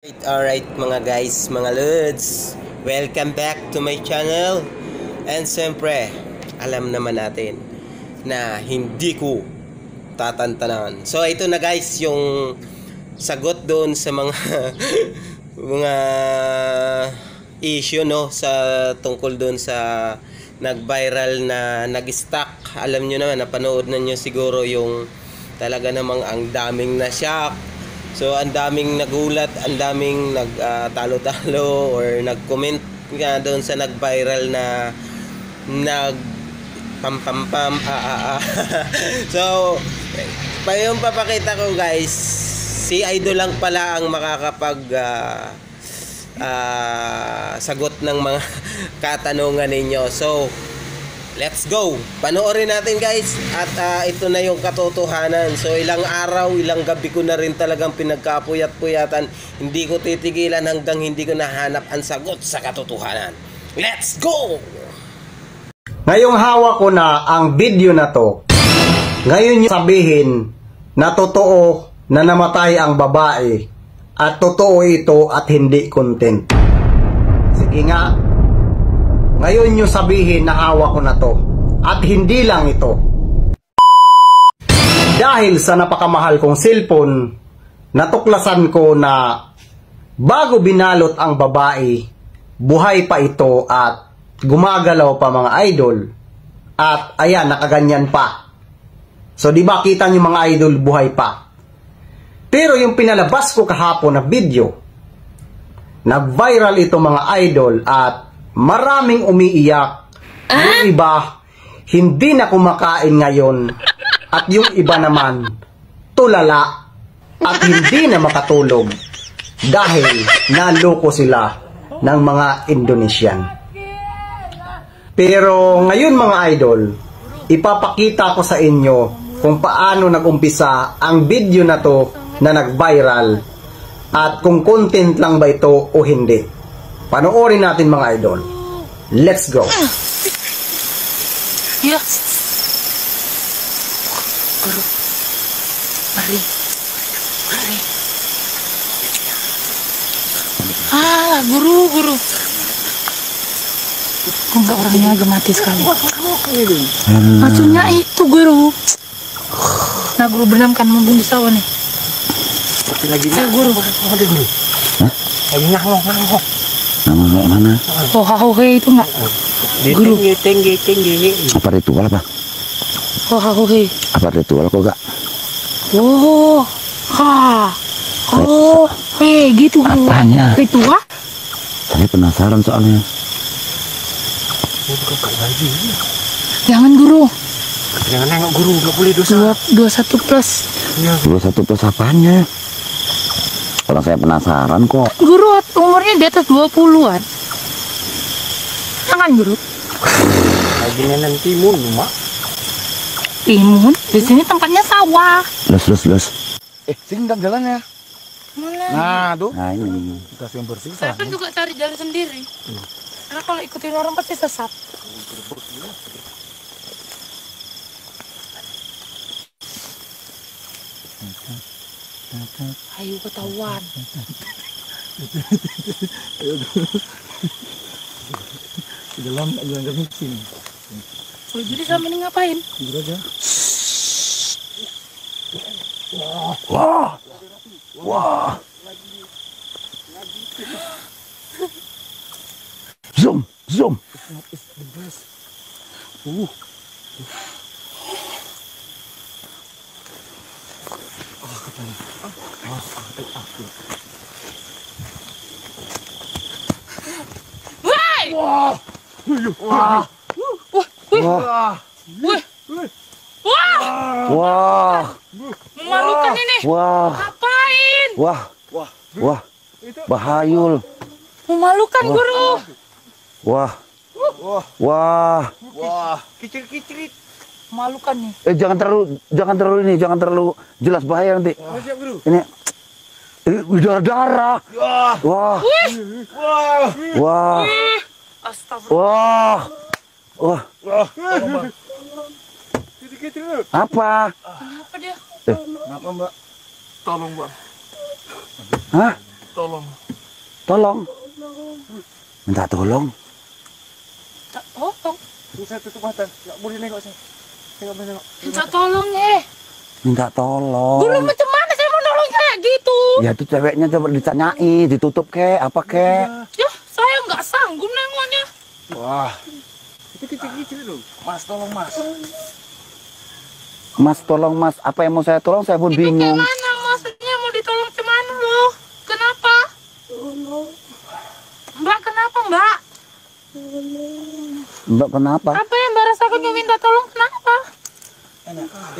Alright mga guys, mga lods, welcome back to my channel. And siyempre, alam naman natin na hindi ko tatantanan. So ito na guys, yung sagot doon sa mga mga issue no, sa tungkol doon sa nag-viral na nag-stuck. Alam nyo naman, napanood na nyo siguro yung talaga namang ang daming na-shock. So ang daming nagulat, ang daming nagtalo-talo or nag-comment nga doon sa nag-viral na pam. So yung papakita ko guys, si Idol lang pala ang makakapag sagot ng mga katanungan ninyo. So let's go! Panoorin natin guys. At ito na yung katotohanan. So ilang araw, ilang gabi ko na rin talagang pinagkapuyat-puyatan. Hindi ko titigilan hanggang hindi ko nahanap ang sagot sa katotohanan. Let's go! Ngayong hawak ko na ang video na to. Ngayon yung sabihin na totoo na namatay ang babae. At totoo ito at hindi content. Sige nga. Ngayon yung sabihin na hawak ko na to. At hindi lang ito. Dahil sa napakamahal kong cellphone, natuklasan ko na bago binalot ang babae, buhay pa ito at gumagalaw pa mga idol. At ayan, nakaganyan pa. So di ba kita nyo mga idol, buhay pa. Pero yung pinalabas ko kahapon na video, nag-viral ito mga idol at maraming umiiyak. Yung iba, hindi na kumakain ngayon. At yung iba naman, tulala. At hindi na makatulog. Dahil naloko sila ng mga Indonesian. Pero ngayon mga idol, ipapakita ko sa inyo kung paano nag-umpisa ang video na to na nag-viral. At kung content lang ba ito o hindi. Panoorin natin mga idol. Let's go. Yes. Guru. Mari. Guru. Kung enggak orangnya agak mati sekali. Maksudnya itu guru. Nah guru berenam kan mumpung di sawah nih. Lagi guru. Lagi ngah. Mana? Oh, itu enggak? Guru. Tinggi. Apa ritual apa? Oh, Apa ritual kok gak? Oh, gitu guru. Apanya? Ritual? Saya penasaran soalnya. Jangan guru. Jangan nengok guru, gak boleh dosa. 21 plus. 21 plus apanya? Kalau saya penasaran kok. Guru umurnya di atas 20-an. Jangan guru. Lagi nenek timun, Mak. Timun? Di sini tempatnya sawah. Los. Sini dan jalannya. Mana? Nah, tuh. Nah ini. Kita yang bersih. Saya kan juga cari jalan sendiri. Karena kalau ikutin orang pasti sesat. Ayo ketahuan. Di dalam jalan ke sini. Oh, jadi selama ini ngapain? Tidur aja. Wah. Zoom. Wah. Memalukan ini. Wah. Ngapain? Wah. Bahayul. Memalukan guru. Wah. Kicil. Memalukan nih. Jangan terlalu jelas bahaya nanti. Ini darah. Wah. Astagfirullah. Wah. Apa? Kenapa dia? Kenapa, Mbak? Tolong, Mbak. Hah? tolong. Tolong? Minta tolong? Tak tolong. Saya tutup mata, nggak boleh nengok saya. Saya nggak boleh nengok. Minta tolong Minta tolong. Guru macam mana saya mau nolong kayak gitu? Ya itu ceweknya coba ditanyai, ditutup kek, apa kek? Ya, saya nggak sanggup nengoknya. Wah. Itu kecil-kecil dulu. Mas, tolong mas. Mas tolong mas, apa yang mau saya tolong? Saya pun Itu bingung. kayak mana maksudnya mau ditolong kemana loh? Kenapa? Mbak, kenapa Mbak? Mbak kenapa? Apa yang Mbak rasakan mau minta tolong kenapa?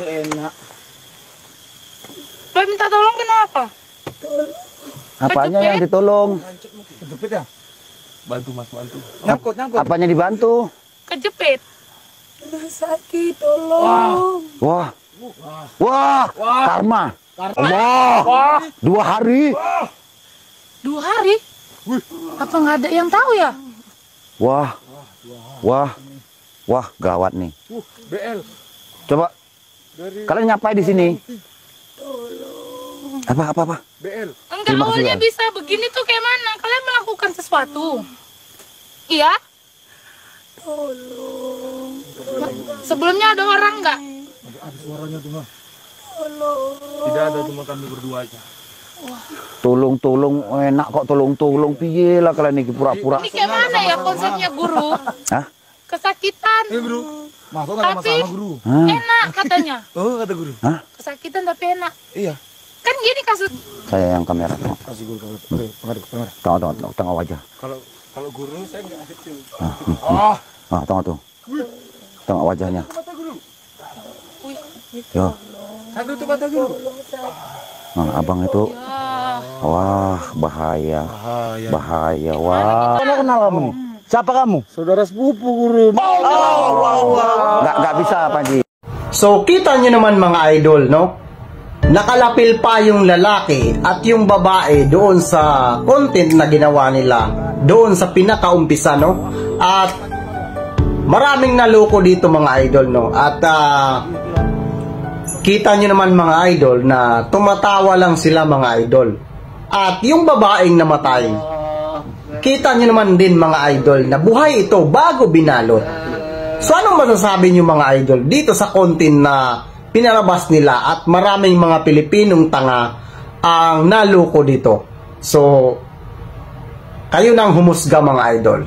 Enak. Mbak minta tolong kenapa? Apanya yang ditolong? Kejepit ya? Bantu mas, bantu. Nyangkut, nyangkut. Apanya dibantu? Kejepit. Sakit, tolong. Wah. Wah. Karma. Wah. 2 hari. 2 hari? Apa nggak ada yang tahu ya? Wah. Wah. Wah, gawat nih. BL. Coba kalian nyapai di sini. Apa? BL. Enggak, Terima kasih, awalnya Bang. bisa begini tuh kayak mana? Kalian melakukan sesuatu. Iya? Sebelumnya ada orang nggak? Ada suaranya tuh mas. Tidak ada, cuma kami berdua aja. Tolong enak kok tolong piye lah kalian ini pura-pura. Ini kayak mana ya konsepnya guru? Hah? Kesakitan. Guru. Masuk nggak ada Tapi masalah guru. Hah? enak katanya. Oh kata guru. Hah? Kesakitan tapi enak. Iya. Kan gini kasus. Saya yang kamera. Kasih guru kalau oke, pengaduk. Tengok wajah. Kalau guru saya nggak ada tuh. Ah, tengok tuh. Tengok wajahnya. Mata guru. Yo. Saya tutup mata guru. Nah, abang itu. Ya. Wah, bahaya. Wah. Mana kenal kamu? Siapa kamu? Saudara sepupu guru. Nggak bisa, Panji. So, kita nyo naman mga idol, no? Nakalapil pa yung lalaki at yung babae doon sa content na ginawa nila, doon sa pinakaumpisa, no? At maraming naloko dito mga idol, no? At kita nyo naman mga idol na tumatawa lang sila mga idol. At yung babaeng namatay, kita nyo naman din mga idol na buhay ito bago binalot. So anong masasabi nyo mga idol dito sa content na pinalabas nila at maraming mga Pilipinong tanga ang naloko dito? So kayo nang humusga mga idol.